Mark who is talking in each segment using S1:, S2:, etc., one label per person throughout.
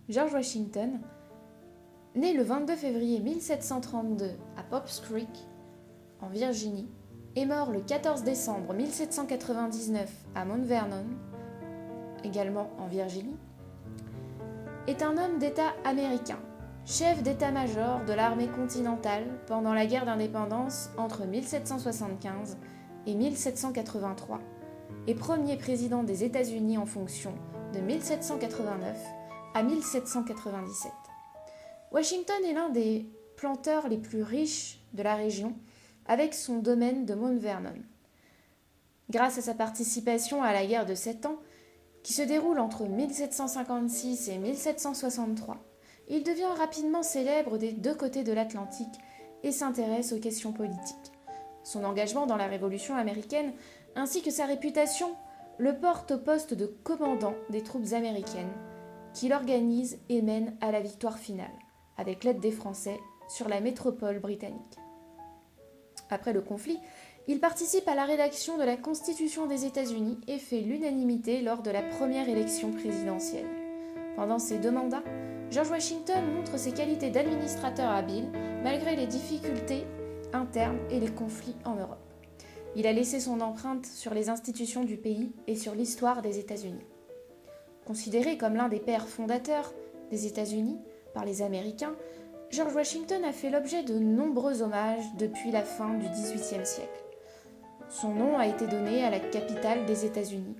S1: George Washington, né le 22 février 1732 à Pops Creek, en Virginie, est mort le 14 décembre 1799 à Mount Vernon, également en Virginie, est un homme d'État américain, chef d'état-major de l'armée continentale pendant la guerre d'indépendance entre 1775 et 1783, et premier président des États-Unis en fonction de 1789 à 1797. Washington est l'un des planteurs les plus riches de la région, avec son domaine de Mount Vernon. Grâce à sa participation à la guerre de 7 ans, qui se déroule entre 1756 et 1763, il devient rapidement célèbre des deux côtés de l'Atlantique et s'intéresse aux questions politiques. Son engagement dans la Révolution américaine, ainsi que sa réputation, le porte au poste de commandant des troupes américaines, qu'il organise et mène à la victoire finale, avec l'aide des Français, sur la métropole britannique. Après le conflit, il participe à la rédaction de la Constitution des États-Unis et fait l'unanimité lors de la première élection présidentielle. Pendant ses 2 mandats, George Washington montre ses qualités d'administrateur habile malgré les difficultés internes et les conflits en Europe. Il a laissé son empreinte sur les institutions du pays et sur l'histoire des États-Unis. Considéré comme l'un des pères fondateurs des États-Unis par les Américains, George Washington a fait l'objet de nombreux hommages depuis la fin du XVIIIe siècle. Son nom a été donné à la capitale des États-Unis,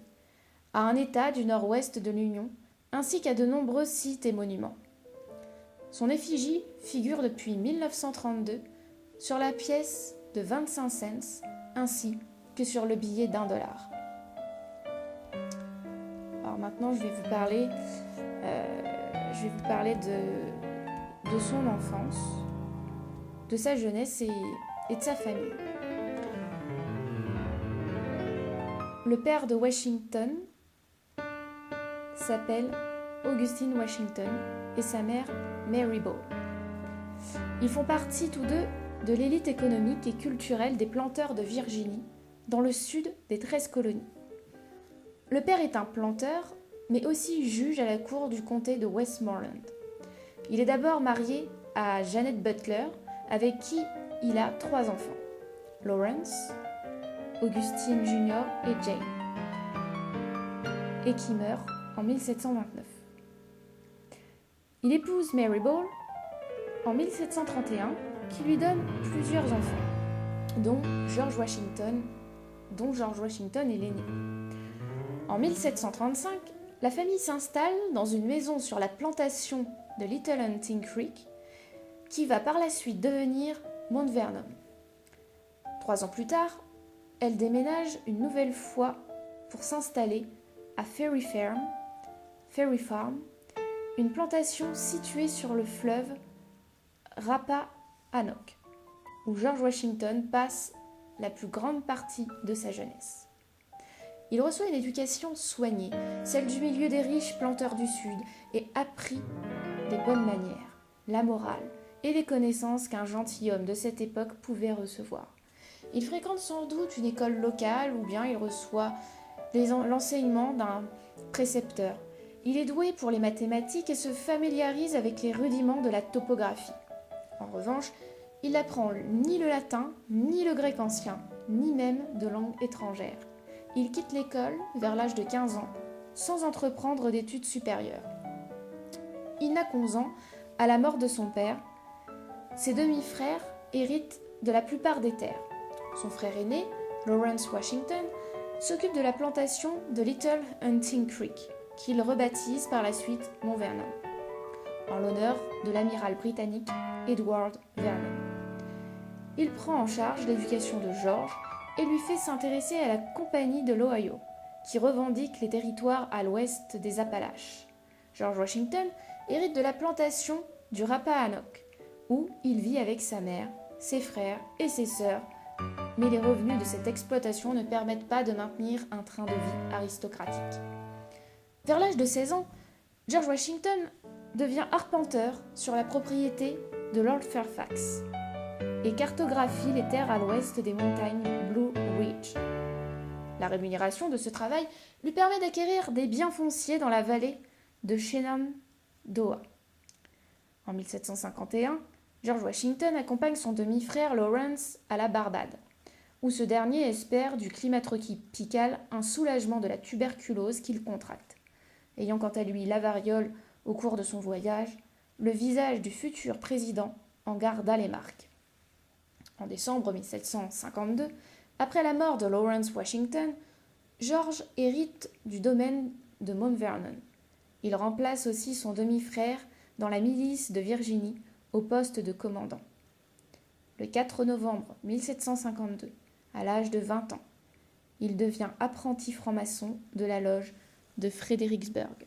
S1: à un État du nord-ouest de l'Union, ainsi qu'à de nombreux sites et monuments. Son effigie figure depuis 1932 sur la pièce de 25 cents, ainsi que sur le billet d'$1. Alors maintenant, je vais vous parler de son enfance, de sa jeunesse et de sa famille. Le père de Washington s'appelle Augustine Washington et sa mère Mary Ball. Ils font partie tous deux de l'élite économique et culturelle des planteurs de Virginie, dans le sud des 13 colonies. Le père est un planteur, mais aussi juge à la cour du comté de Westmoreland. Il est d'abord marié à Janet Butler, avec qui il a 3 enfants, Lawrence, Augustine Jr. et Jane, et qui meurt en 1729. Il épouse Mary Ball en 1731, qui lui donne plusieurs enfants, dont George Washington est l'aîné. En 1735, la famille s'installe dans une maison sur la plantation de Little Hunting Creek, qui va par la suite devenir Mount Vernon. 3 ans plus tard, elle déménage une nouvelle fois pour s'installer à Ferry Farm, une plantation située sur le fleuve Rappahannock, où George Washington passe la plus grande partie de sa jeunesse. Il reçoit une éducation soignée, celle du milieu des riches planteurs du Sud, et apprit les bonnes manières, la morale et les connaissances qu'un gentilhomme de cette époque pouvait recevoir. Il fréquente sans doute une école locale ou bien il reçoit l'enseignement d'un précepteur. Il est doué pour les mathématiques et se familiarise avec les rudiments de la topographie. En revanche, il n'apprend ni le latin, ni le grec ancien, ni même de langue étrangère. Il quitte l'école vers l'âge de 15 ans, sans entreprendre d'études supérieures. Il n'a qu'11 ans, à la mort de son père, ses demi-frères héritent de la plupart des terres. Son frère aîné, Lawrence Washington, s'occupe de la plantation de Little Hunting Creek, qu'il rebaptise par la suite Mount Vernon, en l'honneur de l'amiral britannique Edward Vernon. Il prend en charge l'éducation de George et lui fait s'intéresser à la Compagnie de l'Ohio, qui revendique les territoires à l'ouest des Appalaches. George Washington hérite de la plantation du Rappahannock, où il vit avec sa mère, ses frères et ses sœurs, mais les revenus de cette exploitation ne permettent pas de maintenir un train de vie aristocratique. Vers l'âge de 16 ans, George Washington devient arpenteur sur la propriété de Lord Fairfax et cartographie les terres à l'ouest des montagnes Blue Ridge. La rémunération de ce travail lui permet d'acquérir des biens fonciers dans la vallée de d'Oa. En 1751, George Washington accompagne son demi-frère Lawrence à la Barbade, où ce dernier espère du climat tropical un soulagement de la tuberculose qu'il contracte. Ayant quant à lui la variole au cours de son voyage, le visage du futur président en garda les marques. En décembre 1752, après la mort de Lawrence Washington, George hérite du domaine de Mount Vernon. Il remplace aussi son demi-frère dans la milice de Virginie au poste de commandant. Le 4 novembre 1752, à l'âge de 20 ans, il devient apprenti franc-maçon de la loge de Fredericksburg.